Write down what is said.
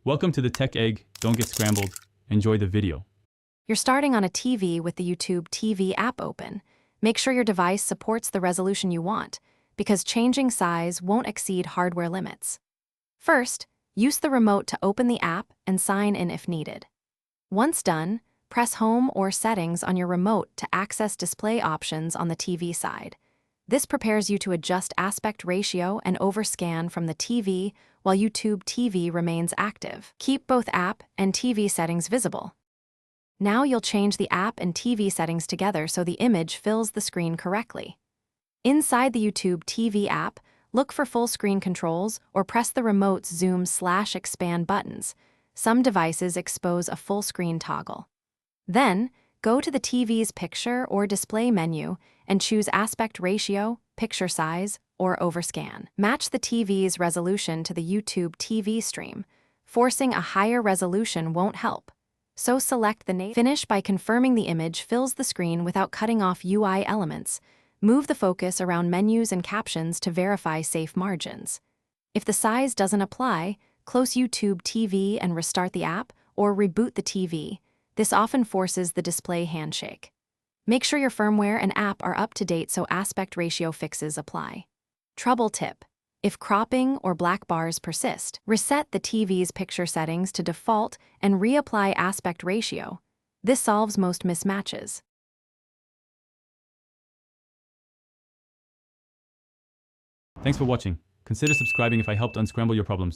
Welcome to the Tech Egg. Don't get scrambled. Enjoy the video. You're starting on a TV with the YouTube TV app open. Make sure your device supports the resolution you want, because changing size won't exceed hardware limits. First, use the remote to open the app and sign in if needed. Once done, press Home or Settings on your remote to access display options on the TV side. This prepares you to adjust aspect ratio and overscan from the TV while YouTube TV remains active. Keep both app and TV settings visible. Now you'll change the app and TV settings together so the image fills the screen correctly. Inside the YouTube TV app, look for full screen controls or press the remote's zoom/expand buttons. Some devices expose a full screen toggle. Then, go to the TV's picture or display menu and choose aspect ratio, picture size, or overscan. Match the TV's resolution to the YouTube TV stream. Forcing a higher resolution won't help. So select the native. Finish by confirming the image fills the screen without cutting off UI elements. Move the focus around menus and captions to verify safe margins. If the size doesn't apply, close YouTube TV and restart the app, or reboot the TV. This often forces the display handshake. Make sure your firmware and app are up to date so aspect ratio fixes apply. Trouble tip: if cropping or black bars persist, reset the TV's picture settings to default and reapply aspect ratio. This solves most mismatches. Thanks for watching. Consider subscribing if I helped unscramble your problems.